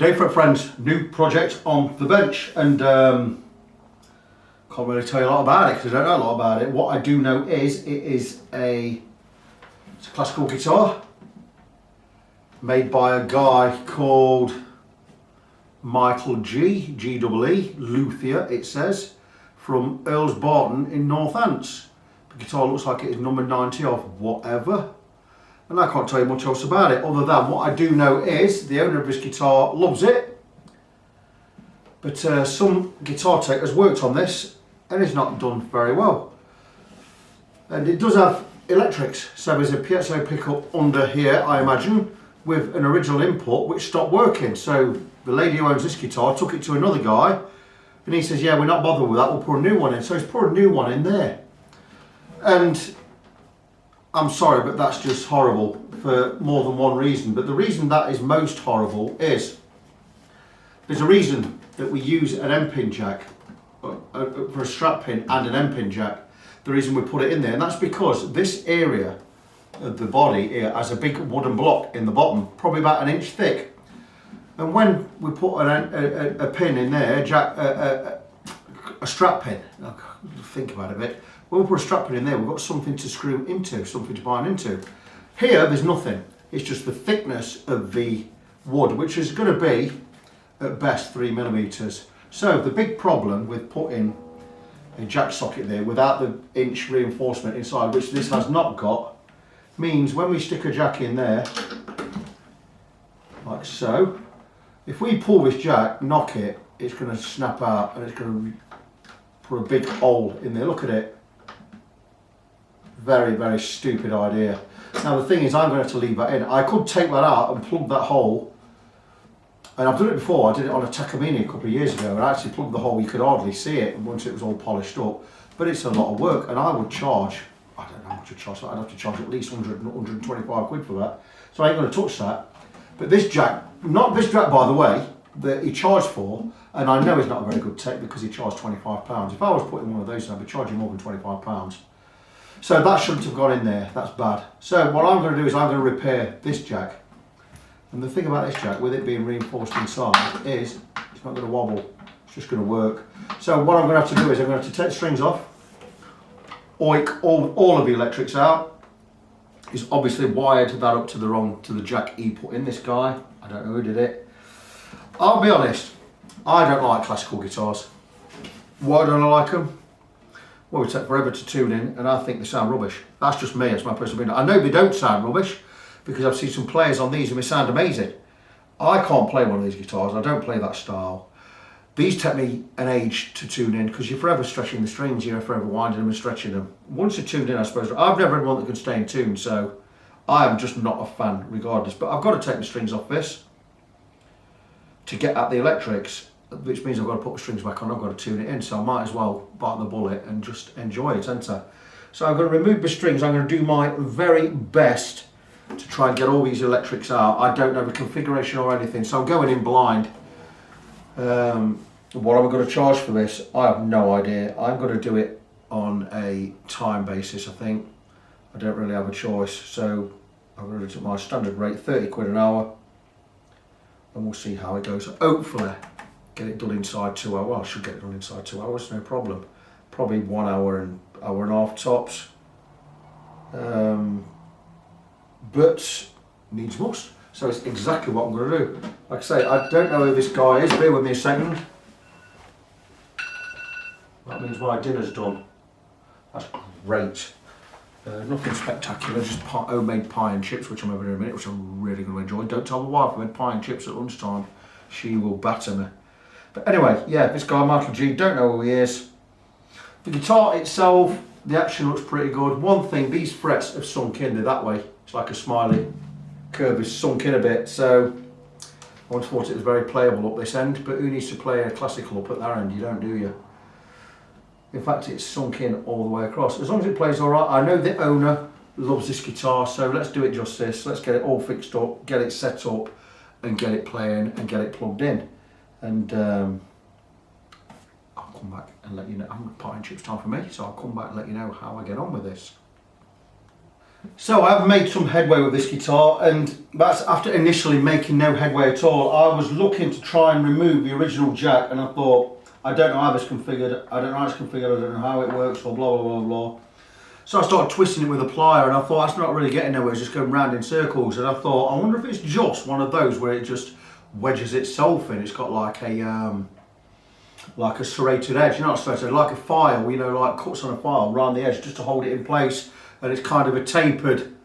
Day for a Friend's new project on the bench, and can't really tell you a lot about it because I don't know a lot about it. What I do know is it's a classical guitar made by a guy called Michael G-E-E, Luthier it says, from Earls Barton in Northants. The guitar looks like it is number 90 of whatever. And I can't tell you much else about it, other than what I do know is the owner of this guitar loves it. But some guitar tech has worked on this and it's not done very well. And it does have electrics, so there's a piezo pickup under here, I imagine, with an original input which stopped working. So the lady who owns this guitar took it to another guy and he says, yeah, we're not bothered with that, we'll put a new one in. So he's put a new one in there. And I'm sorry, but that's just horrible for more than one reason. But the reason that is most horrible is there's a reason that we use an end-pin jack for a strap pin and an end-pin jack. The reason we put it in there, and that's because this area of the body here has a big wooden block in the bottom, probably about 1 inch thick. And when we put a pin in there, a strap pin, think about it a bit. When we put a strap pin in there, we've got something to screw into, something to bind into. Here, there's nothing. It's just the thickness of the wood, which is going to be, at best, 3mm. So the big problem with putting a jack socket there without the inch reinforcement inside, which this has not got, means when we stick a jack in there, like so, if we pull this jack, knock it, it's going to snap out and it's going to put a big hole in there. Look at it. Very, very stupid idea. Now the thing is, I'm going to have to leave that in. I could take that out and plug that hole, and I've done it before. I did it on a Takamine a couple of years ago, and I actually plugged the hole, you could hardly see it once it was all polished up. But it's a lot of work, and I would charge, I don't know how much I'd charge, I'd have to charge at least 100, 125 quid for that. So I ain't going to touch that. But this jack, not this jack by the way, that he charged for, and I know he's not a very good tech because he charged £25. If I was putting one of those in, I'd be charging more than £25. So that shouldn't have gone in there, that's bad. So what I'm going to do is I'm going to repair this jack. And the thing about this jack, with it being reinforced inside, is it's not going to wobble, it's just going to work. So what I'm going to have to do is I'm going to have to take the strings off, oik all of the electrics out. He's obviously wired that up to the jack he put in, this guy. I don't know who did it. I'll be honest, I don't like classical guitars. Why don't I like them? Well, we take forever to tune in, and I think they sound rubbish. That's just me, that's my personal opinion. I know they don't sound rubbish, because I've seen some players on these and they sound amazing. I can't play one of these guitars, I don't play that style. These take me an age to tune in, because you're forever stretching the strings, you're forever winding them and stretching them. Once you're tuned in, I suppose, I've never had one that can stay in tune, so I am just not a fan regardless. But I've got to take the strings off this to get at the electrics, which means I've got to put the strings back on, I've got to tune it in, so I might as well bite the bullet and just enjoy it, haven't I? So I'm going to remove the strings, I'm going to do my very best to try and get all these electrics out. I don't know the configuration or anything, so I'm going in blind. What am I going to charge for this? I have no idea. I'm going to do it on a time basis, I think. I don't really have a choice, so I'm going to do my standard rate, 30 quid an hour, and we'll see how it goes. Hopefully get it done inside 2 hours. Well, I should get it done inside 2 hours, no problem. Probably 1 hour and hour and a half tops. But needs must. So it's exactly what I'm going to do. Like I say, I don't know who this guy is. Bear with me a second. That means my dinner's done. That's great. Nothing spectacular, just homemade pie and chips, which I'm having in a minute, which I'm really going to enjoy. Don't tell my wife I made pie and chips at lunchtime. She will batter me. But anyway, yeah, this guy, Michael G, don't know who he is. The guitar itself, the action looks pretty good. One thing, these frets have sunk in, they're that way. It's like a smiley curve has sunk in a bit, so I once thought it was very playable up this end, but who needs to play a classical up at that end? You don't, do you? In fact, it's sunk in all the way across. As long as it plays all right, I know the owner loves this guitar, so let's do it justice. Let's get it all fixed up, get it set up, and get it playing and get it plugged in. And I'll come back and let you know. I'm pie and chips time for me, so I'll come back and let you know how I get on with this. So I have made some headway with this guitar, and that's after initially making no headway at all. I was looking to try and remove the original jack, and I thought, I don't know how this is configured, I don't know how it works, or blah blah blah blah. So I started twisting it with a plier, and I thought that's not really getting nowhere, it's just going round in circles. And I thought, I wonder if it's just one of those where it just wedges itself in. It's got like a serrated edge, not serrated, like a file, you know, like cuts on a file around the edge just to hold it in place. And it's kind of a tapered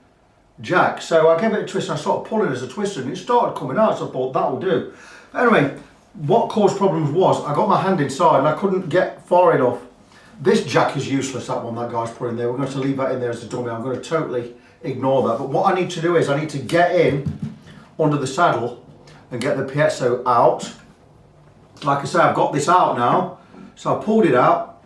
jack. So I gave it a twist and I started pulling as a twister, and it started coming out, so I thought that'll do. But anyway, what caused problems was I got my hand inside and I couldn't get far enough. This jack is useless, that one that guy's put in there. We're going to leave that in there as a dummy. I'm going to totally ignore that. But what I need to do is I need to get in under the saddle and get the piezo out. Like I say, I've got this out now. So I pulled it out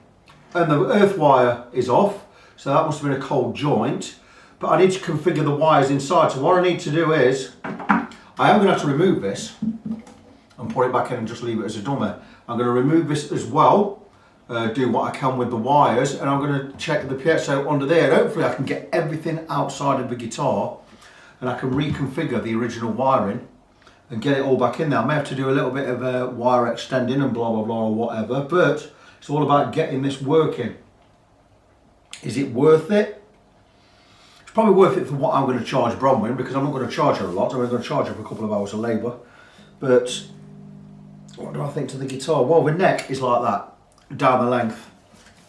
and the earth wire is off. So that must have been a cold joint, but I need to configure the wires inside. So what I need to do is, I am going to have to remove this and put it back in and just leave it as a dummy. I'm going to remove this as well, do what I can with the wires, and I'm going to check the piezo under there. And hopefully I can get everything outside of the guitar and I can reconfigure the original wiring and get it all back in there. I may have to do a little bit of wire extending and blah blah blah or whatever, but it's all about getting this working. Is it worth it? It's probably worth it for what I'm going to charge Bronwyn, because I'm not going to charge her a lot. I'm only going to charge her for a couple of hours of labour. But what do I think to the guitar? Well, the neck is like that, down the length.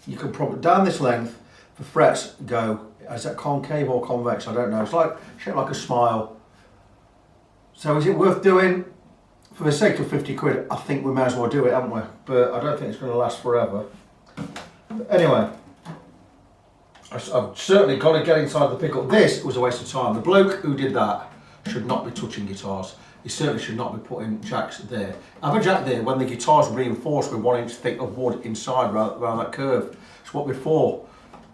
You can probably, down this length, the frets go, is that concave or convex? I don't know. It's like, shaped like a smile. So is it worth doing? For the sake of 50 quid, I think we may as well do it, haven't we? But I don't think it's going to last forever. But anyway, I've certainly got to get inside the pickup. This was a waste of time. The bloke who did that should not be touching guitars. He certainly should not be putting jacks there. Have a jack there when the guitar's reinforced with 1 inch thick of wood inside around that curve. It's what before.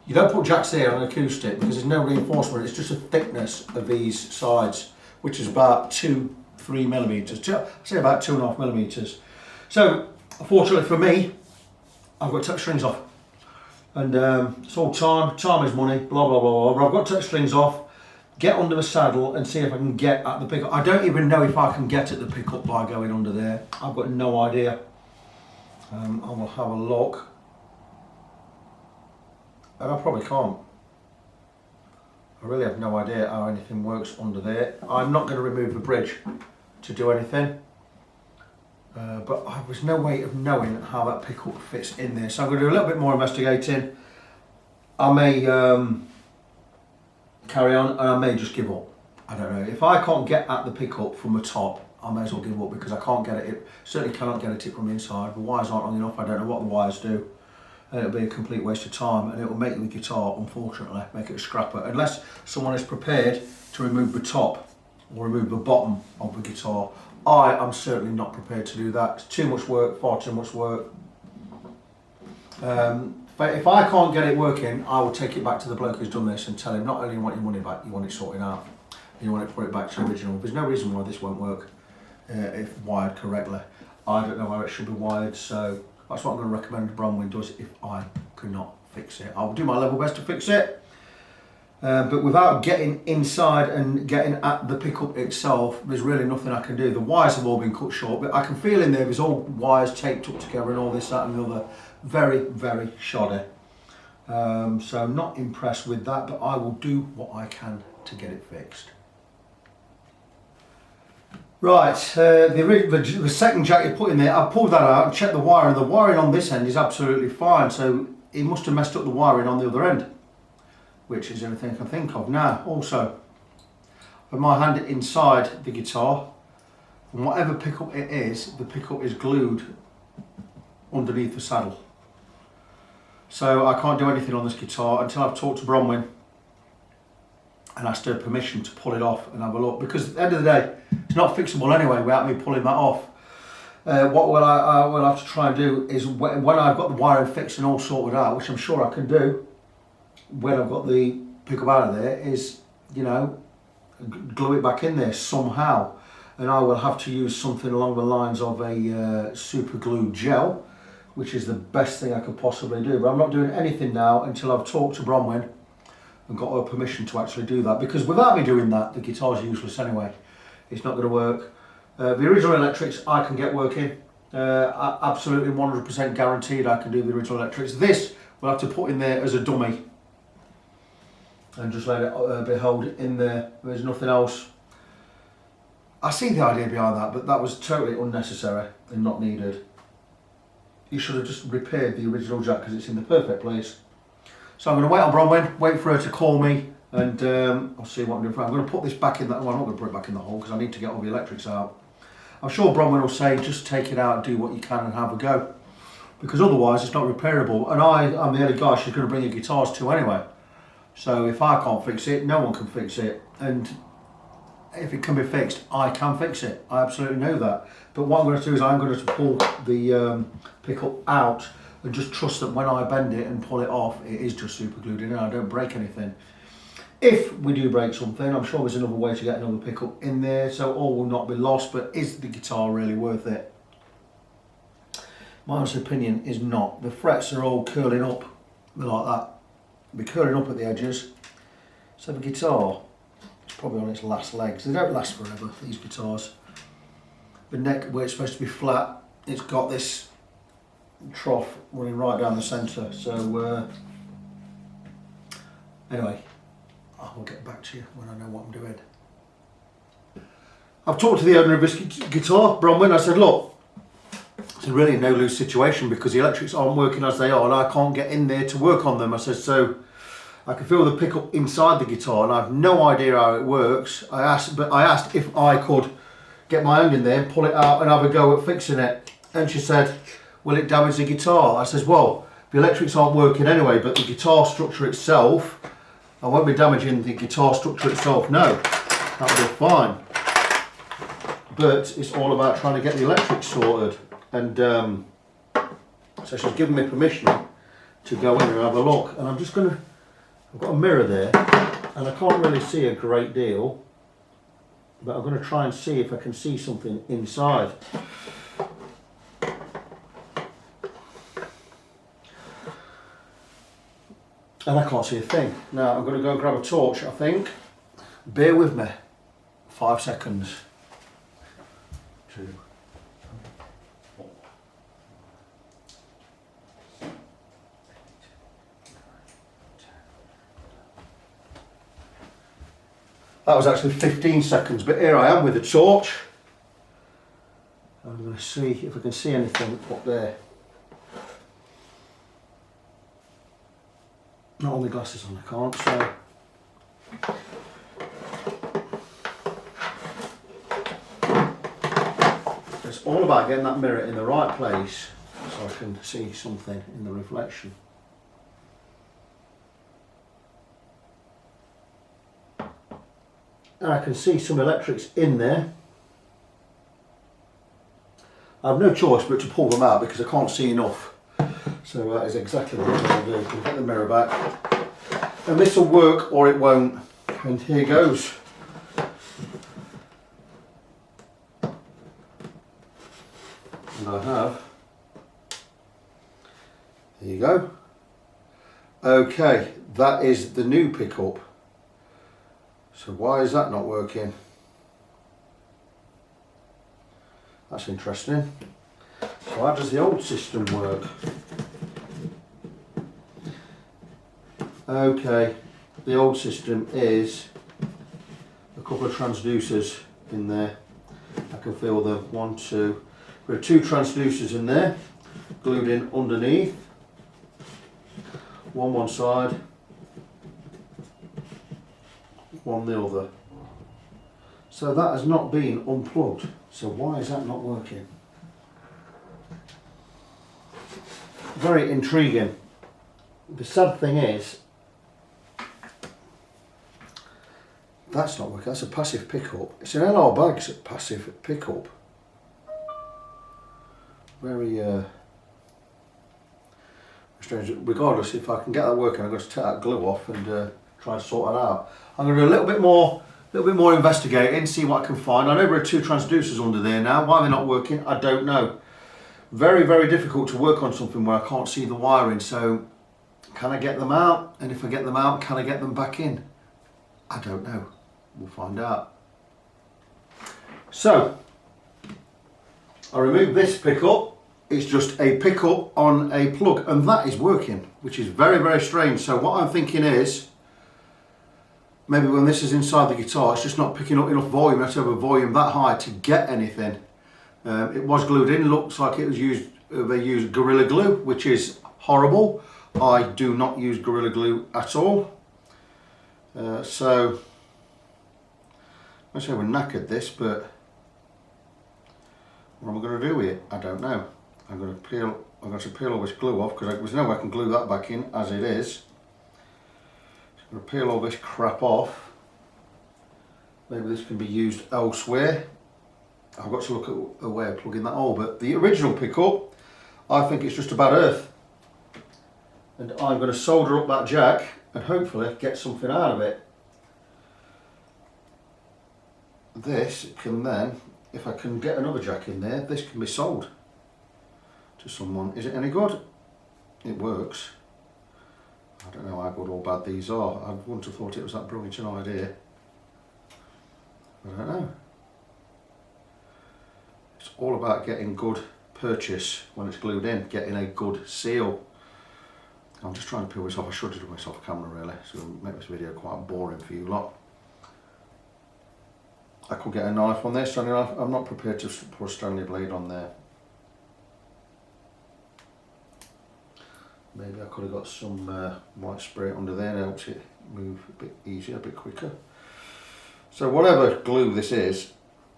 You don't put jacks there on an acoustic because there's no reinforcement. It's just a thickness of these sides, which is about 2-3 millimeters. I'd say about 2.5 millimeters. So, unfortunately for me, I've got to take strings off. And it's all time is money, blah blah blah blah. I've got to take strings off, get under the saddle and see if I can get at the pickup. I don't even know if I can get at the pickup by going under there. I've got no idea. I will have a look. And I probably can't. I really have no idea how anything works under there. I'm not going to remove the bridge to do anything. But there's no way of knowing how that pickup fits in there. So I'm going to do a little bit more investigating. I may carry on and I may just give up. I don't know. If I can't get at the pickup from the top, I may as well give up because I can't get it. Certainly cannot get it from the inside. The wires aren't long enough. I don't know what the wires do. And it'll be a complete waste of time and it will make the guitar, unfortunately, make it a scrapper. Unless someone is prepared to remove the top or remove the bottom of the guitar. I am certainly not prepared to do that. It's too much work, far too much work. But if I can't get it working, I will take it back to the bloke who's done this and tell him not only you want your money back, you want it sorted out. You want it to put it back to original. There's no reason why this won't work if wired correctly. I don't know how it should be wired, so that's what I'm going to recommend Bronwyn does if I cannot fix it. I'll do my level best to fix it. But without getting inside and getting at the pickup itself, there's really nothing I can do. The wires have all been cut short, but I can feel in there's all wires taped up together and all this, that and the other. Very, very shoddy. So I'm not impressed with that, but I will do what I can to get it fixed. Right, the second jack you put in there, I pulled that out and checked the wiring. The wiring on this end is absolutely fine, so it must have messed up the wiring on the other end, which is everything I can think of. Now, also, with my hand inside the guitar, and whatever pickup it is, the pickup is glued underneath the saddle. So I can't do anything on this guitar until I've talked to Bronwyn and asked her permission to pull it off and have a look. Because at the end of the day, it's not fixable anyway without me pulling that off. What will I will have to try and do is when I've got the wiring fixed and all sorted out, which I'm sure I can do, when I've got the pickup out of there, is, you know, glue it back in there somehow. And I will have to use something along the lines of a super glue gel, which is the best thing I could possibly do. But I'm not doing anything now until I've talked to Bronwyn and got her permission to actually do that, because without me doing that, the guitar's useless anyway. It's not going to work. The original electrics I can get working. Absolutely 100% guaranteed I can do the original electrics. This we'll have to put in there as a dummy and just let it be held in there. There's nothing else. I see the idea behind that, but that was totally unnecessary and not needed. You should have just repaired the original jack because it's in the perfect place. So I'm going to wait on Bronwyn, wait for her to call me, and I'll see what I'm doing. I'm going to put this back in that. Well, I'm not going to put it back in the hole because I need to get all the electrics out. I'm sure Bronwyn will say just take it out, do what you can and have a go, because otherwise it's not repairable. And I'm the only guy she's going to bring her guitars to anyway. So if I can't fix it, no one can fix it. And if it can be fixed, I can fix it. I absolutely know that. But what I'm going to do is I'm going to pull the pickup out and just trust that when I bend it and pull it off, it is just super glued in and I don't break anything. If we do break something, I'm sure there's another way to get another pickup in there, so all will not be lost. But is the guitar really worth it? My honest opinion is not. The frets are all curling up like that. They're curling up at the edges. So the guitar is probably on its last legs. They don't last forever, these guitars. The neck, where it's supposed to be flat, it's got this trough running right down the centre. So anyway, I will get back to you when I know what I'm doing. I've talked to the owner of this guitar, Bronwyn. I said, look, it's really a no-lose situation because the electrics aren't working as they are and I can't get in there to work on them. I said, so I can feel the pickup inside the guitar and I have no idea how it works. I asked if I could get my hand in there and pull it out and have a go at fixing it. And she said, will it damage the guitar? I says, well, the electrics aren't working anyway, but the guitar structure itself, I won't be damaging the guitar structure itself, no, that'll be fine. But it's all about trying to get the electrics sorted. And so she's given me permission to go in and have a look. And I'm just going to, I've got a mirror there and I can't really see a great deal, but I'm going to try and see if I can see something inside. And I can't see a thing. Now I'm going to go and grab a torch, I think. Bear with me. 5 seconds. 2. That was actually 15 seconds, but here I am with a torch. I'm going to see if I can see anything up there. Not all my glasses on, I can't, so. It's all about getting that mirror in the right place so I can see something in the reflection. And I can see some electrics in there. I have no choice but to pull them out because I can't see enough. So that is exactly what I'm going to do. Get the mirror back. And this will work or it won't. And here goes. And I have. There you go. Okay, that is the new pickup. So why is that not working? That's interesting. So how does the old system work? Okay, the old system is a couple of transducers in there. I can feel them. 1, 2. There are 2 transducers in there, glued in underneath. One side, one the other. So that has not been unplugged. So why is that not working? Very intriguing. The sad thing is, that's not working. That's a passive pickup. It's an LR Baggs passive pickup. Very strange. Regardless, if I can get that working, I'm going to take that glue off and try and sort it out. I'm going to do a little bit more investigating, see what I can find. I know there are 2 transducers under there now. Why they're not working, I don't know. Very, very difficult to work on something where I can't see the wiring. So Can I get them out? And if I get them out, can I get them back in? I don't know. We'll find out. So, I removed this pickup. It's just a pickup on a plug, and that is working, which is very, very strange. So what I'm thinking is, maybe when this is inside the guitar, it's just not picking up enough volume. I have to have a volume that high to get anything. It was glued in. Looks like it was used. They used Gorilla Glue, which is horrible. I do not use Gorilla Glue at all. So I say we're knackered this, but what am I going to do with it? I don't know. I'm going to peel all this glue off because there's no way I can glue that back in as it is. I'm going to peel all this crap off. Maybe this can be used elsewhere. I've got to look at a way of plugging that hole, but the original pickup, I think it's just about earth. And I'm going to solder up that jack and hopefully get something out of it. This can then, if I can get another jack in there, this can be sold to someone. Is it any good? It works. I don't know how good or bad these are. I wouldn't have thought it was that brilliant an idea. I don't know. It's all about getting good purchase when it's glued in, getting a good seal. I'm just trying to peel this off. I should have done this off camera really, so it'll make this video quite boring for you lot. I could get a knife on there, Stanley knife. I'm not prepared to put a Stanley blade on there. Maybe I could have got some white spray under there, that helps it move a bit easier, a bit quicker. So whatever glue this is,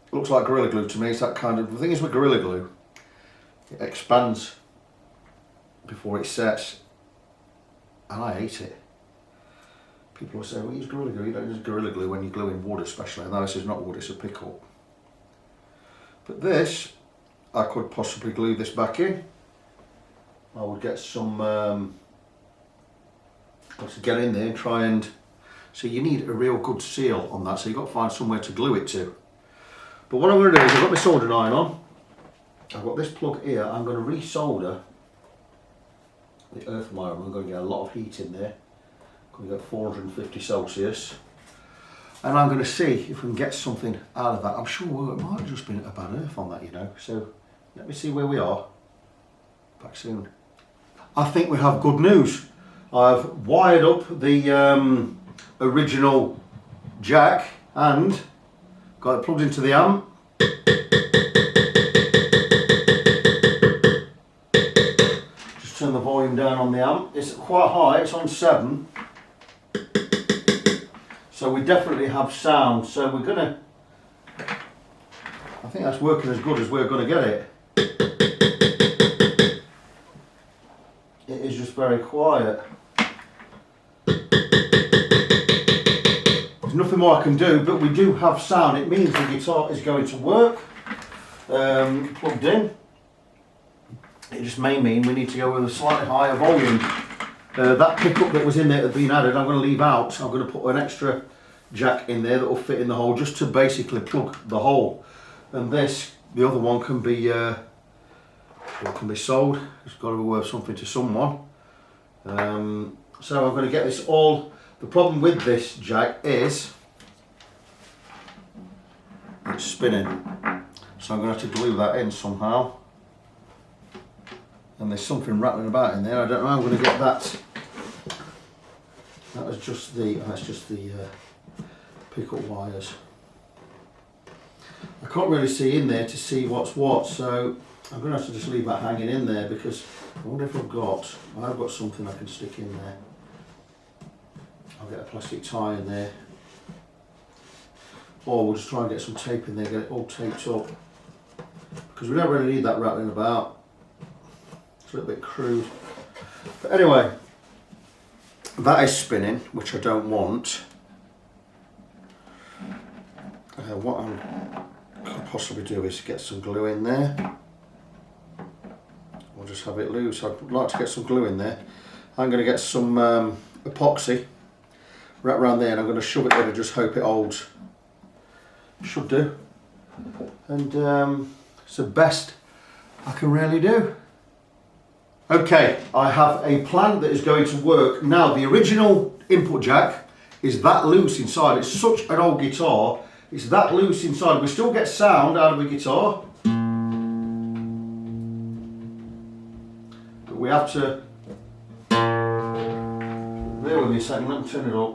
it looks like Gorilla Glue to me. It's that kind of, the thing is with Gorilla Glue, it expands before it sets, and I hate it. People will say, well, use Gorilla Glue. You don't use Gorilla Glue when you're gluing wood especially. And this is not wood, it's a pickup. But this, I could possibly glue this back in. I would get some, let's get in there and try and, so you need a real good seal on that, so you've got to find somewhere to glue it to. But what I'm going to do is, I've got my soldering iron on, I've got this plug here, I'm going to re-solder the earth wire. I'm going to get a lot of heat in there. I'm going to get 450 Celsius. And I'm going to see if we can get something out of that. I'm sure it might have just been a bad earth on that, you know. So let me see where we are. Back soon. I think we have good news. I've wired up the original jack and got it plugged into the amp. Just turn the volume down on the amp. It's quite high, it's on 7. So we definitely have sound. So we're gonna, I think that's working as good as we're gonna get it. It is just very quiet. There's nothing more I can do, but we do have sound. It means the guitar is going to work. Plugged in. It just may mean we need to go with a slightly higher volume. That pickup that was in there that had been added, I'm going to leave out. I'm going to put an extra jack in there that will fit in the hole, just to basically plug the hole. And this, the other one, can be sold. It's got to be worth something to someone. So I'm going to get this all. The problem with this jack is it's spinning, so I'm going to have to glue that in somehow. And there's something rattling about in there. I don't know how I'm going to get that. That's just the pickup wires. I can't really see in there to see what's what, so I'm going to have to just leave that hanging in there, because I wonder if I've got something I can stick in there. I'll get a plastic tie in there, or we'll just try and get some tape in there, get it all taped up, because we don't really need that rattling about. It's a little bit crude. But anyway, that is spinning, which I don't want. What I could possibly do is get some glue in there. Or just have it loose. I'd like to get some glue in there. I'm going to get some epoxy right around there, and I'm going to shove it in and just hope it holds. Should do. And it's the best I can really do. Okay, I have a plan that is going to work. Now, the original input jack is that loose inside. It's such an old guitar. It's that loose inside. We still get sound out of the guitar. But we have to... Bear with me a second, let me turn it up.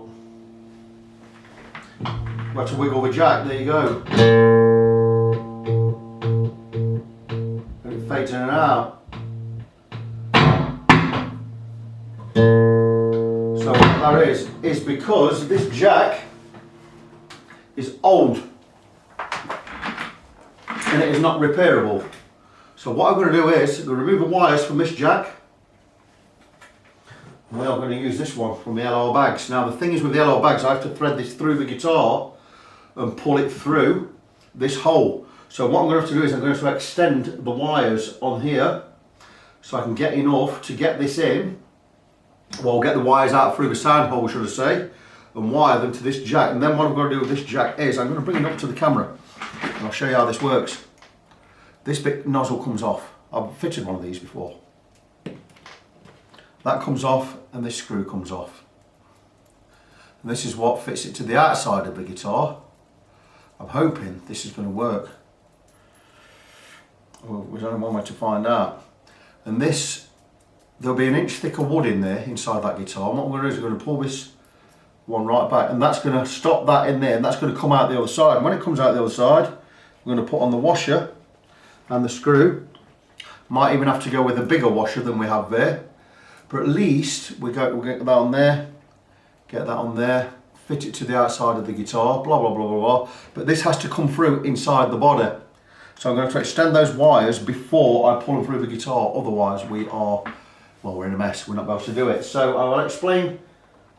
We have to wiggle the jack, there you go. And it fades in and out. So what that is because this jack is old and it is not repairable. So what I'm going to do is I'm going to remove the wires from this jack, and we are going to use this one from the LR bags. Now the thing is with the LR bags, I have to thread this through the guitar and pull it through this hole. So what I'm going to have to do is I'm going to have to extend the wires on here so I can get enough to get this in. Well, get the wires out through the sound hole, should I say, and wire them to this jack. And then what I'm going to do with this jack is I'm going to bring it up to the camera and I'll show you how this works. This bit nozzle comes off. I've fitted one of these before. That comes off and this screw comes off. And this is what fits it to the outside of the guitar. I'm hoping this is going to work. Well, there's only one way to find out. And this, there'll be an inch thicker wood in there inside that guitar. And what I'm going to do is I'm going to pull this one right back, and that's going to stop that in there, and that's going to come out the other side. And when it comes out the other side, we're going to put on the washer and the screw. Might even have to go with a bigger washer than we have there, but at least we'll get that on there, get that on there, fit it to the outside of the guitar, blah blah blah blah blah. But this has to come through inside the body. So I'm going to extend those wires before I pull them through the guitar, otherwise we are, well, we're in a mess, we're not able to do it. So I'll explain,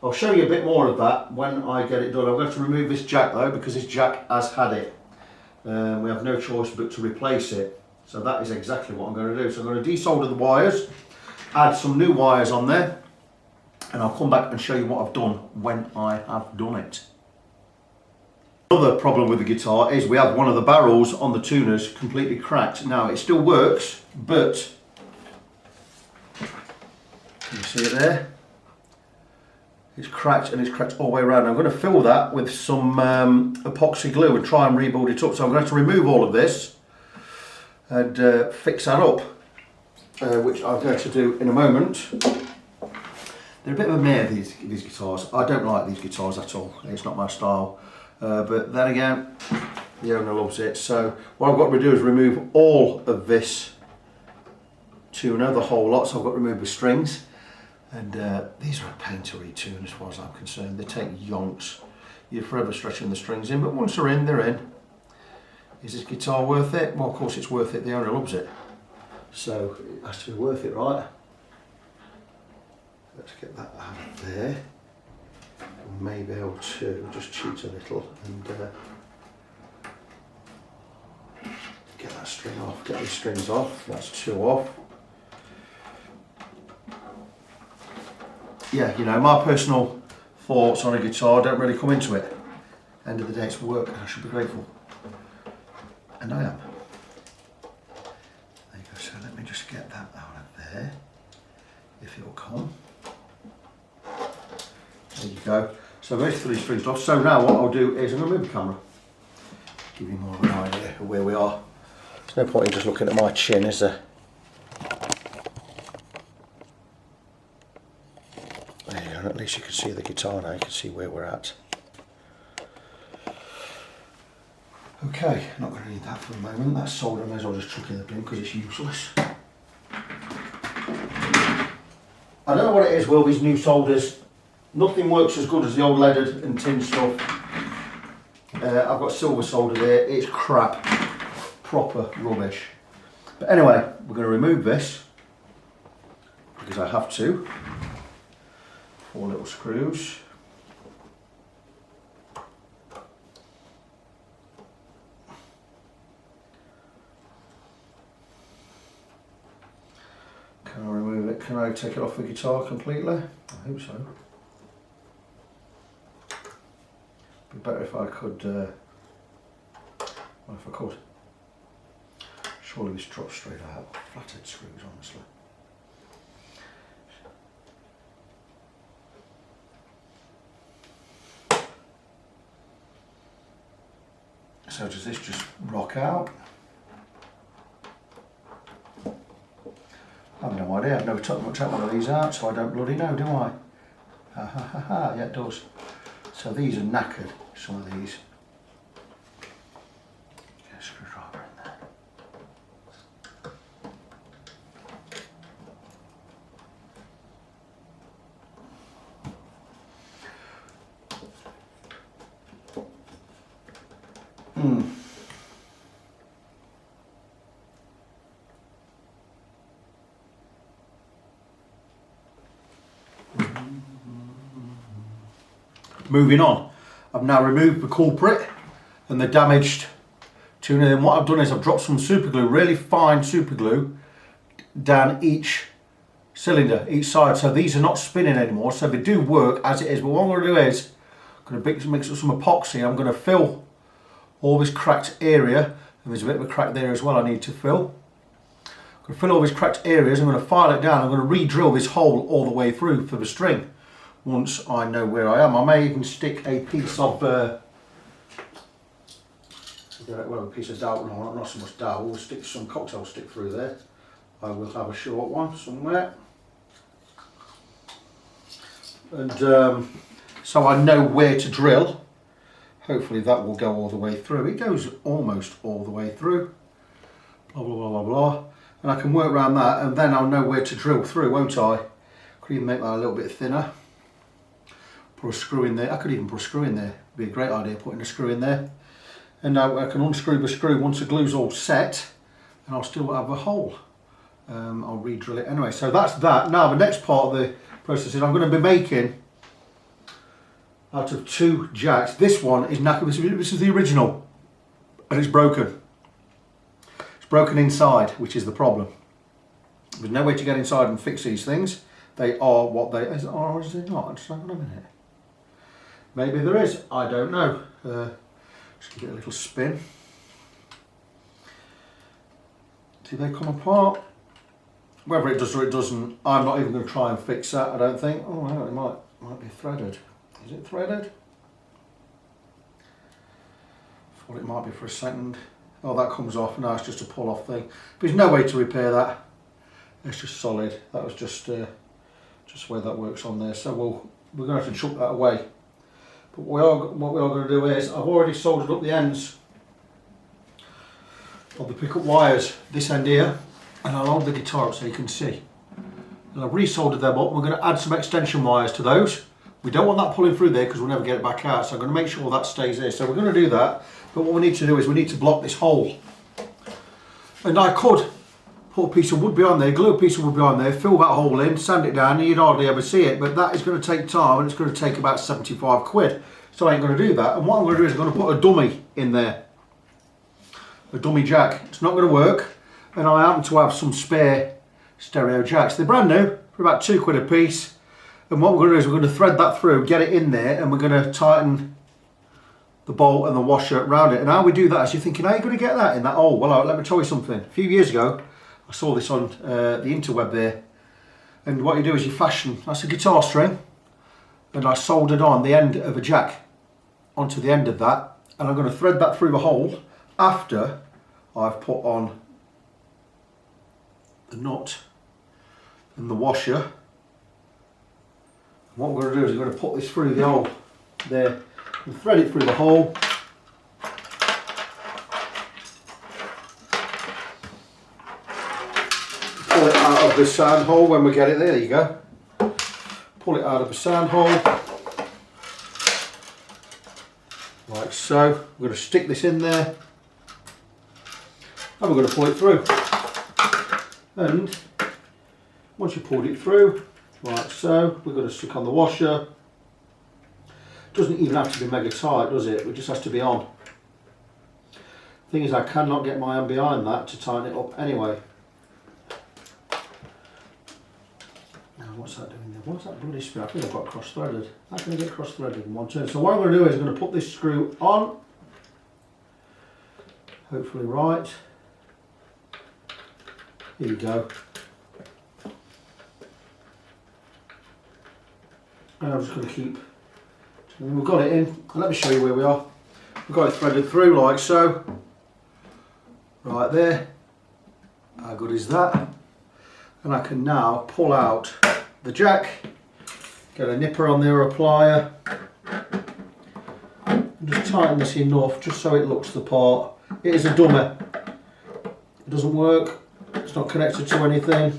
I'll show you a bit more of that when I get it done. I'm going to remove this jack though, because this jack has had it. We have no choice but to replace it. So that is exactly what I'm going to do. So I'm going to desolder the wires, add some new wires on there, and I'll come back and show you what I've done when I have done it. Another problem with the guitar is we have one of the barrels on the tuners completely cracked. Now it still works, but can you see it there? It's cracked, and it's cracked all the way around. I'm going to fill that with some epoxy glue and try and rebuild it up. So I'm going to have to remove all of this and fix that up, which I'm going to do in a moment. They're a bit of a mare, these guitars. I don't like these guitars at all. It's not my style. But then again, the owner loves it. So what I've got to do is remove all of this tuner, the whole lot. So I've got to remove the strings. And these are a pain to retune as far as I'm concerned. They take yonks. You're forever stretching the strings in, but once they're in, they're in. Is this guitar worth it? Well, of course it's worth it. The owner loves it. So it has to be worth it, right? Let's get that out of there. We may be able to just cheat a little and get that string off, get these strings off. That's two off. Yeah, you know, my personal thoughts on a guitar don't really come into it. End of the day, it's work, and I should be grateful. And I am. There you go, so let me just get that out of there, if it'll come. There you go. So those three strings off. So now what I'll do is I'm going to move the camera, give you more of an idea of where we are. There's no point in just looking at my chin, is there? There you go, and at least you can see the guitar now, you can see where we're at. Okay, not going to need that for the moment. That solder I may as well just chuck in the bin because it's useless. I don't know what it is, Will, these new solders. Nothing works as good as the old leaded and tin stuff. I've got silver solder there, it's crap. Proper rubbish. But anyway, we're going to remove this because I have to. 4 little screws. Can I remove it? Can I take it off the guitar completely? I hope so. Be better if I could, well, if I could. Surely this drops straight out. Flathead screws, honestly. So does this just rock out? I have no idea. I've never taken one of these out, so I don't bloody know, do I? Ha ha ha ha, yeah it does. So these are knackered, some of these. Get a screwdriver in there. Moving on, I've now removed the culprit and the damaged tuner. And what I've done is I've dropped some super glue, really fine super glue, down each cylinder, each side. So these are not spinning anymore, so they do work as it is. But what I'm going to do is I'm going to mix up some epoxy. I'm going to fill all this cracked area, and there's a bit of a crack there as well I need to fill. I'm going to fill all these cracked areas. I'm going to file it down. I'm going to re-drill this hole all the way through for the string. Once I know where I am, I may even stick a piece of a piece of dowel, no, not so much dowel, we'll stick some cocktail stick through there. I will have a short one somewhere. And so I know where to drill. Hopefully that will go all the way through. It goes almost all the way through. Blah, blah, blah, blah, blah. And I can work around that, and then I'll know where to drill through, won't I? Could even make that a little bit thinner. Put a screw in there. I could even put a screw in there. It'd be a great idea putting a screw in there. And now I can unscrew the screw once the glue's all set, and I'll still have a hole. I'll re-drill it anyway. So that's that. Now the next part of the process is I'm going to be making out of 2 jacks. This one is knackered. This is the original, and it's broken. It's broken inside, which is the problem. There's no way to get inside and fix these things. They are what they are, or is it not? Just hang on a minute. Maybe there is, I don't know. Just give it a little spin. See, they come apart. Whether it does or it doesn't, I'm not even going to try and fix that, I don't think. Oh, no, it might be threaded. Is it threaded? Thought it might be for a second. Oh, that comes off. Now it's just a pull off thing. But there's no way to repair that. It's just solid. That was just the way that works on there. So we're going to have to chuck that away. But what we are going to do is, I've already soldered up the ends of the pickup wires, this end here, and I'll hold the guitar up so you can see. And I've resoldered them up. We're going to add some extension wires to those. We don't want that pulling through there because we'll never get it back out, so I'm going to make sure that stays there. So we're going to do that, but what we need to do is we need to block this hole. And I could put a piece of wood behind there, glue a piece of wood behind there, fill that hole in, sand it down, and you'd hardly ever see it. But that is going to take time, and it's going to take about 75 quid. So I ain't going to do that. And what I'm going to do is I'm going to put a dummy in there. A dummy jack. It's not going to work. And I happen to have some spare stereo jacks. They're brand new, for about £2 a piece. And what we're going to do is we're going to thread that through, get it in there, and we're going to tighten the bolt and the washer around it. And how we do that is you're thinking, how are you going to get that in that hole? Well, let me tell you something. A few years ago, I saw this on the interweb there, and what you do is you fashion, that's a guitar string, and I soldered on the end of a jack onto the end of that, and I'm going to thread that through the hole after I've put on the nut and the washer. And what we're going to do is we're going to put this through the hole there and thread it through the hole. Pull it out of the sand hole when we get it there, you go. Pull it out of the sand hole, like so. We're going to stick this in there, and we're going to pull it through. And once you pulled it through, like so, we're going to stick on the washer. Doesn't even have to be mega tight, does it? It just has to be on. Thing is, I cannot get my hand behind that to tighten it up anyway. What's that doing there? What's that bloody screw? I think I've got cross threaded. How can I get cross threaded in one turn? So what I'm going to do is I'm going to put this screw on. Hopefully right. Here you go. And I'm just going to keep. We've got it in. Let me show you where we are. We've got it threaded through like so. Right there. How good is that? And I can now pull out the jack, get a nipper on there, a plier, and just tighten this enough just so it looks the part. It is a dummy. It doesn't work, it's not connected to anything.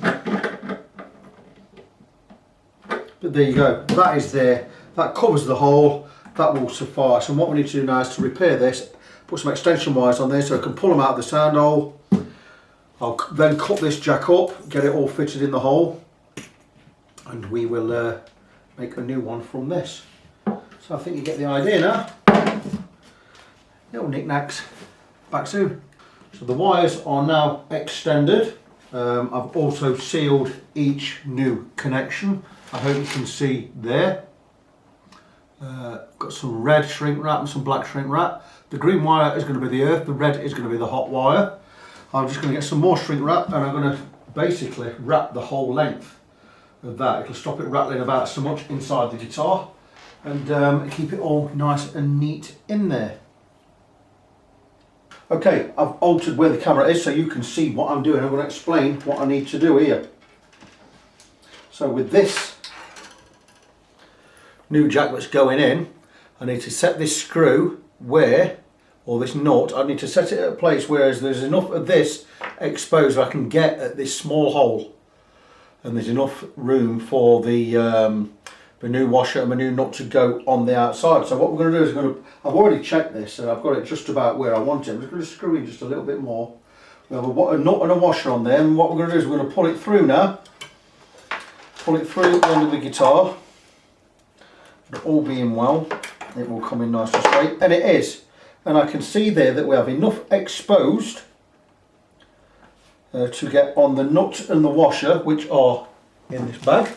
But there you go, that is there. That covers the hole, that will suffice. And what we need to do now is to repair this, put some extension wires on there so I can pull them out of the sound hole. I'll then cut this jack up, get it all fitted in the hole, and we will make a new one from this. So I think you get the idea now. Little knick-knacks, back soon. So the wires are now extended. I've also sealed each new connection. I hope you can see there. Got some red shrink wrap and some black shrink wrap. The green wire is going to be the earth, the red is going to be the hot wire. I'm just going to get some more shrink wrap and I'm going to basically wrap the whole length of that. It'll stop it rattling about so much inside the guitar and keep it all nice and neat in there. Okay, I've altered where the camera is so you can see what I'm doing. I'm going to explain what I need to do here. So with this new jack that's going in, I need to set this screw where, or this nut, I need to set it at a place where there's enough of this exposed I can get at this small hole, and there's enough room for the new washer and my new nut to go on the outside. So what we're going to do is I've already checked this and I've got it just about where I want it. I'm just going to screw in just a little bit more. We have a nut and a washer on there, and what we're going to do is we're going to pull it through now. Pull it through the end of the guitar. All being well, it will come in nice and straight, and it is. And I can see there that we have enough exposed to get on the nut and the washer, which are in this bag.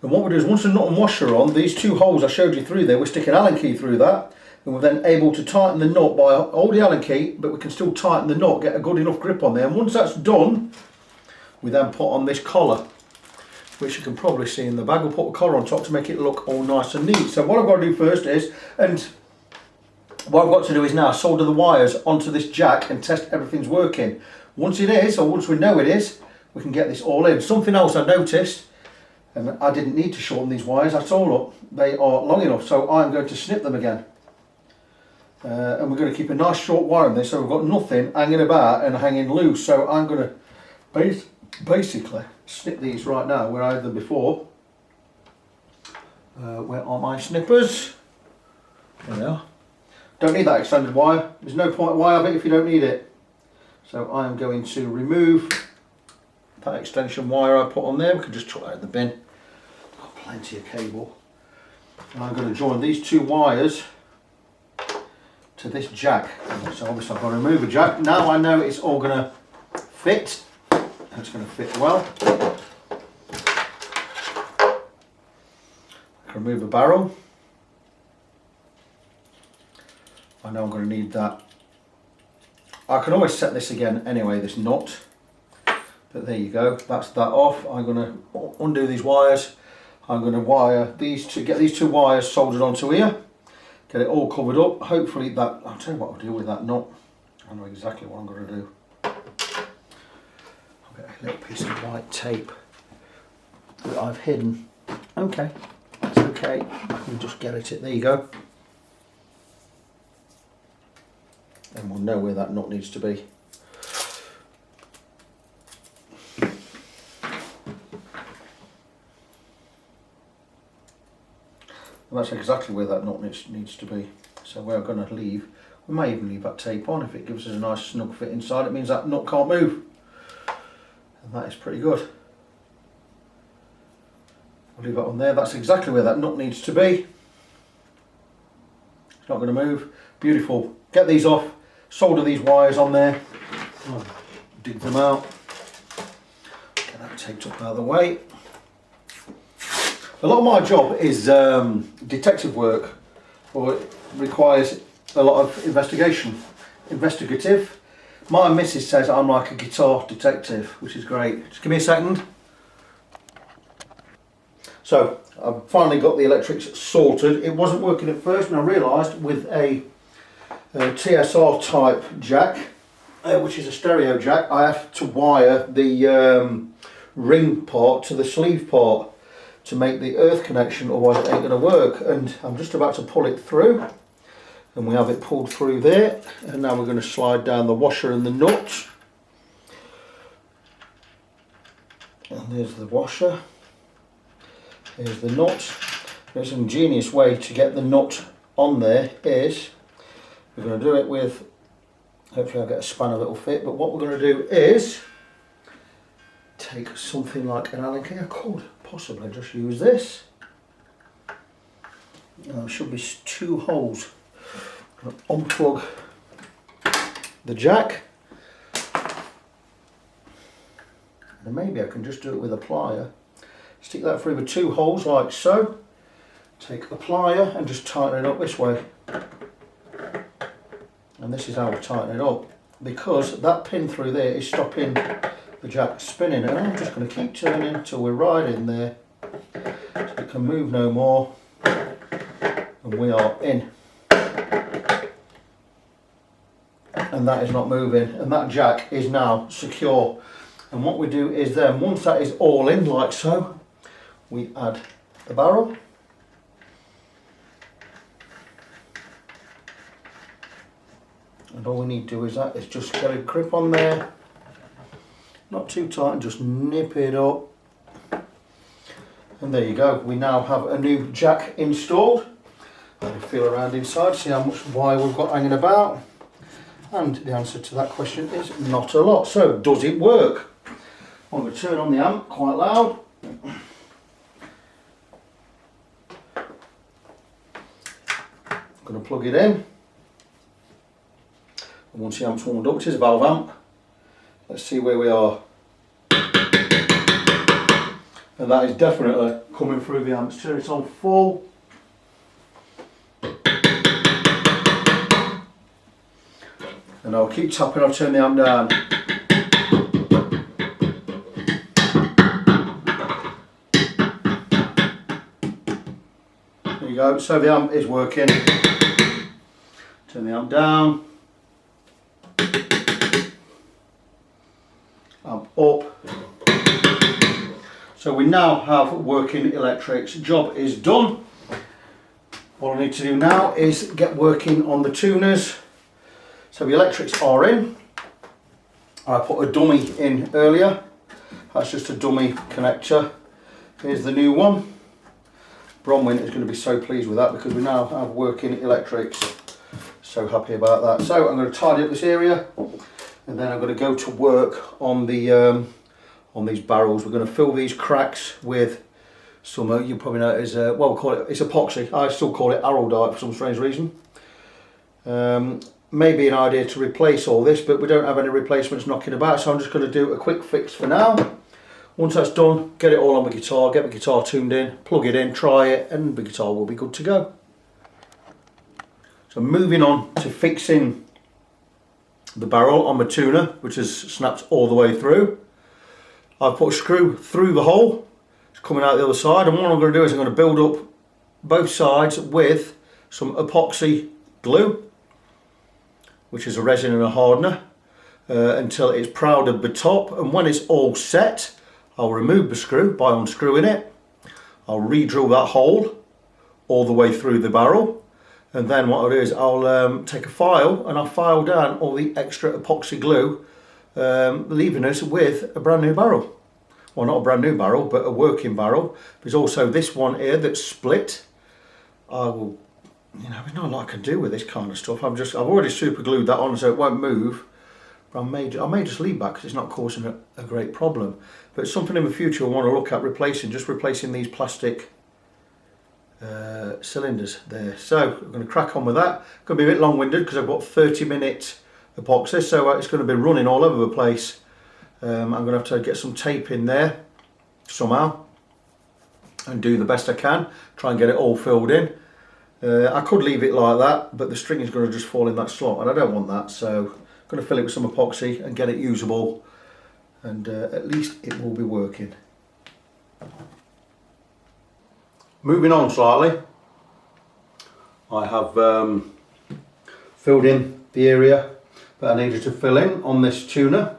And what we do is, once the nut and washer are on, these two holes I showed you through there, we stick an Allen key through that, and we're then able to tighten the nut by hold the Allen key, but we can still tighten the nut, get a good enough grip on there. And once that's done, we then put on this collar, which you can probably see in the bag. We'll put a collar on top to make it look all nice and neat. So what I've got to do first is, and what I've got to do is now solder the wires onto this jack and test everything's working. Once it is, or once we know it is, we can get this all in. Something else I noticed, and I didn't need to shorten these wires at all up. They are long enough, so I'm going to snip them again. And we're going to keep a nice short wire in there, so we've got nothing hanging about and hanging loose. So I'm going to basically snip these right now where I had them before. Where are my snippers? There they are. Don't need that extended wire. There's no point why have it if you don't need it. So I am going to remove that extension wire I put on there. We can just chuck that in the bin. Got plenty of cable. And I'm going to join these two wires to this jack. So obviously I've got to remove a jack. Now I know it's all going to fit. It's going to fit well. I can remove a barrel. I know I'm going to need that. I can always set this again anyway, this nut. But there you go, that's that off. I'm going to undo these wires. I'm going to wire these to get these two wires soldered onto here. Get it all covered up. Hopefully that, I'll tell you what I'll do with that nut. I know exactly what I'm going to do. I'll get a little piece of white tape that I've hidden. Okay, that's okay. I can just get it. There you go. And we'll know where that nut needs to be. And that's exactly where that nut needs to be. So we're going to leave, we may even leave that tape on if it gives us a nice snug fit inside. It means that nut can't move. And that is pretty good. I'll leave that on there. That's exactly where that nut needs to be. It's not going to move. Beautiful. Get these off. Solder these wires on there. I'll dig them out. Get that taped up out of the way. A lot of my job is detective work, or it requires a lot of investigative. My missus says I'm like a guitar detective, which is great. Just give me a second. So I've finally got the electrics sorted. It wasn't working at first, and I realised with a TSR type jack, which is a stereo jack. I have to wire the ring part to the sleeve part to make the earth connection, otherwise it ain't going to work. And I'm just about to pull it through, and we have it pulled through there. And now we're going to slide down the washer and the nut. And there's the washer, here's the nut. There's an ingenious way to get the nut on there is, we're going to do it with, hopefully I'll get a spanner that will fit, but what we're going to do is take something like an Allen key. I could possibly just use this. There should be 2 holes. I'm going to unplug the jack. And maybe I can just do it with a plier. Stick that through with 2 holes like so. Take the plier and just tighten it up this way. And this is how we tighten it up, because that pin through there is stopping the jack spinning, and I'm just going to keep turning until we're right in there, so it can move no more, and we are in. And that is not moving, and that jack is now secure. And what we do is then, once that is all in like so, we add the barrel. And all we need to do is that is just get a grip on there, not too tight, and just nip it up. And there you go, we now have a new jack installed. Let me feel around inside, see how much wire we've got hanging about. And the answer to that question is not a lot. So, does it work? I'm going to turn on the amp quite loud. I'm going to plug it in. And once the amp's warmed up, it is a valve amp. Let's see where we are. And that is definitely coming through the amps. Turn it on full. And I'll keep tapping, I'll turn the amp down. There you go, so the amp is working. Turn the amp down. Amp up. So we now have working electrics. Job is done. What I need to do now is get working on the tuners. So the electrics are in. I put a dummy in earlier. That's just a dummy connector. Here's the new one. Bronwyn is going to be so pleased with that, because we now have working electrics. So happy about that. So I'm going to tidy up this area, and then I'm going to go to work on the on these barrels. We're going to fill these cracks with some, you probably know it is, well, we'll call it, it's epoxy. I still call it araldite for some strange reason. Maybe an idea to replace all this, but we don't have any replacements knocking about, so I'm just going to do a quick fix for now. Once that's done, get it all on the guitar, get the guitar tuned in, plug it in, try it, and the guitar will be good to go. So moving on to fixing the barrel on my tuner, which has snapped all the way through. I've put a screw through the hole, it's coming out the other side, and what I'm going to do is I'm going to build up both sides with some epoxy glue, which is a resin and a hardener, until it's powdered the top. And when it's all set, I'll remove the screw by unscrewing it. I'll re-drill that hole all the way through the barrel, and then what I'll do is I'll take a file and I'll file down all the extra epoxy glue, leaving us with a brand new barrel. Well, not a brand new barrel, but a working barrel. There's also this one here that's split. I will, you know, there's not a lot I can do with this kind of stuff. I've already super glued that on so it won't move. But I may just leave that because it's not causing a great problem. But it's something in the future I want to look at replacing these plastic cylinders there. So I'm going to crack on with that. It's going to be a bit long-winded because I've got 30-minute epoxy, so it's going to be running all over the place. I'm going to have to get some tape in there somehow and do the best I can, try and get it all filled in. I could leave it like that, but the string is going to just fall in that slot, and I don't want that, so I'm going to fill it with some epoxy and get it usable, and at least it will be working. Moving on slightly, I have filled in the area that I needed to fill in on this tuner.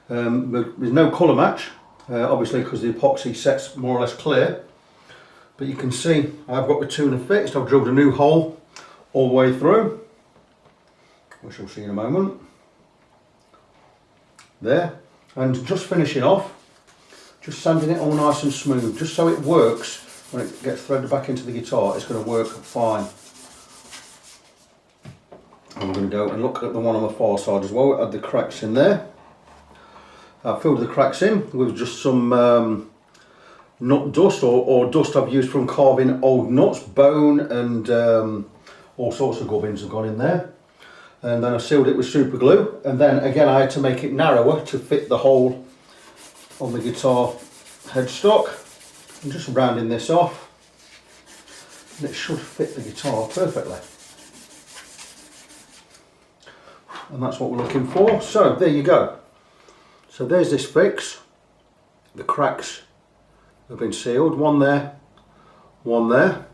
There's no colour match, obviously because the epoxy sets more or less clear. But you can see I've got the tuner fixed. I've drilled a new hole all the way through, which we'll see in a moment. There, and just finishing off, just sanding it all nice and smooth, just so it works when it gets threaded back into the guitar. It's going to work fine. I'm going to go and look at the one on the far side as well. It had the cracks in there. I filled the cracks in with just some nut dust or dust I've used from carving old nuts. Bone and all sorts of gubbins have gone in there. And then I sealed it with super glue, and then again I had to make it narrower to fit the hole on the guitar headstock. I'm just rounding this off, and it should fit the guitar perfectly. And that's what we're looking for. So there you go. So there's this fix. The cracks have been sealed, one there, one there.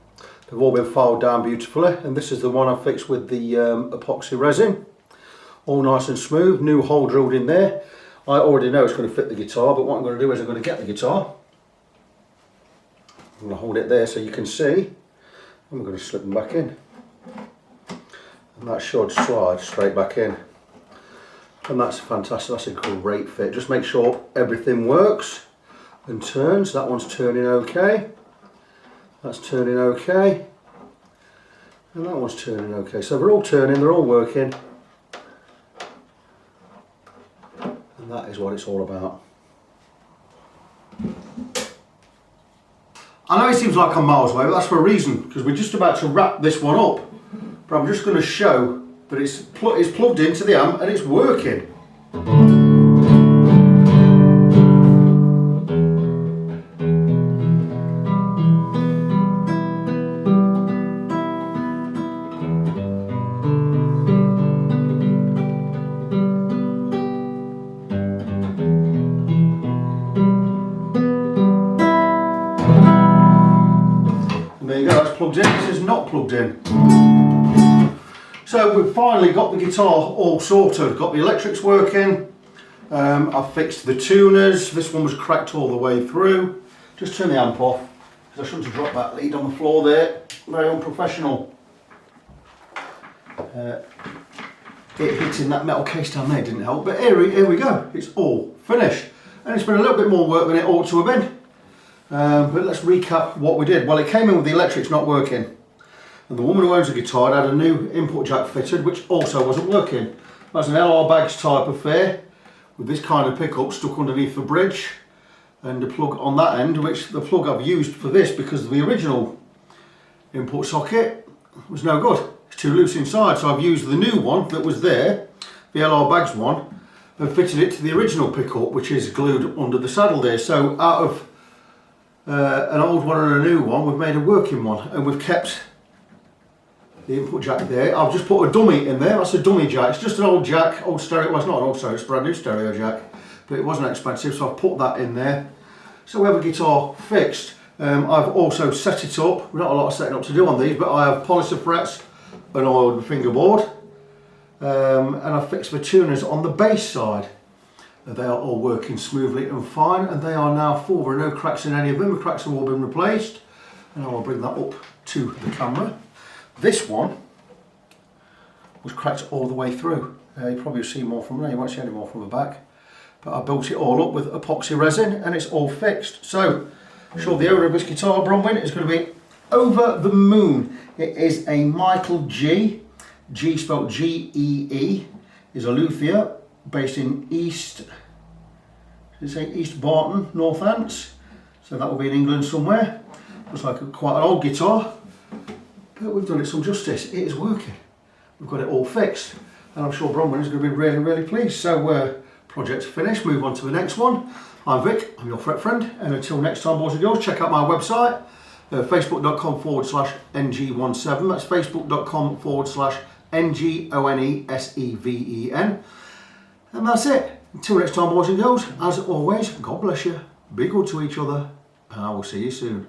They've all been filed down beautifully, and this is the one I fixed with the epoxy resin. All nice and smooth, new hole drilled in there. I already know it's going to fit the guitar, but what I'm going to do is I'm going to get the guitar. I'm going to hold it there so you can see. And I'm going to slip them back in. And that should slide straight back in. And that's fantastic, that's a great fit. Just make sure everything works and turns. That one's turning okay. That's turning okay, and that one's turning okay. So they're all turning, they're all working, and that is what it's all about. I know it seems like I'm miles away, but that's for a reason, because we're just about to wrap this one up. But I'm just going to show that it's plugged into the amp and it's working. Plugged in. This is not plugged in. So we've finally got the guitar all sorted. Got the electrics working. I've fixed the tuners. This one was cracked all the way through. Just turn the amp off, because I shouldn't have dropped that lead on the floor there. Very unprofessional. It hitting that metal case down there didn't help, but here we go. It's all finished, and it's been a little bit more work than it ought to have been. But let's recap what we did. Well, it came in with the electrics not working, and the woman who owns the guitar had a new input jack fitted, which also wasn't working. That's an LR bags type affair with this kind of pickup stuck underneath the bridge, and a plug on that end, which the plug I've used for this because the original input socket was no good. It's too loose inside, so I've used the new one that was there, the LR bags one, and fitted it to the original pickup, which is glued under the saddle there. So out of an old one and a new one, we've made a working one, and we've kept the input jack there. I've just put a dummy in there. That's a dummy jack. It's just an old jack, old stereo. Well, it's not an old stereo, it's a brand new stereo jack, but it wasn't expensive, so I've put that in there. So we have a guitar fixed. I've also set it up. Not a lot of setting up to do on these, but I have polished the frets and oiled the fingerboard, and I've fixed the tuners on the bass side. They are all working smoothly and fine, and they are now full. There are no cracks in any of them. The cracks have all been replaced, and I will bring that up to the camera. This one was cracked all the way through. You probably see more from there. You won't see any more from the back. But I built it all up with epoxy resin, and it's all fixed. So, I'm sure the owner of this guitar, Bronwyn, is going to be over the moon. It is a Michael G. G spelled G-E-E. Is a luthier based in East Barton, Northants. So that will be in England somewhere. Looks like quite an old guitar, but we've done it some justice. It is working. We've got it all fixed, and I'm sure Bronwyn is going to be really, really pleased. So project's finished, move on to the next one. I'm Vic, I'm your fret friend, and until next time, boys and girls, check out my website, facebook.com/ng17. That's facebook.com/NGONESEVEN. And that's it. Until next time, boys and girls, as always, God bless you, be good to each other, and I will see you soon.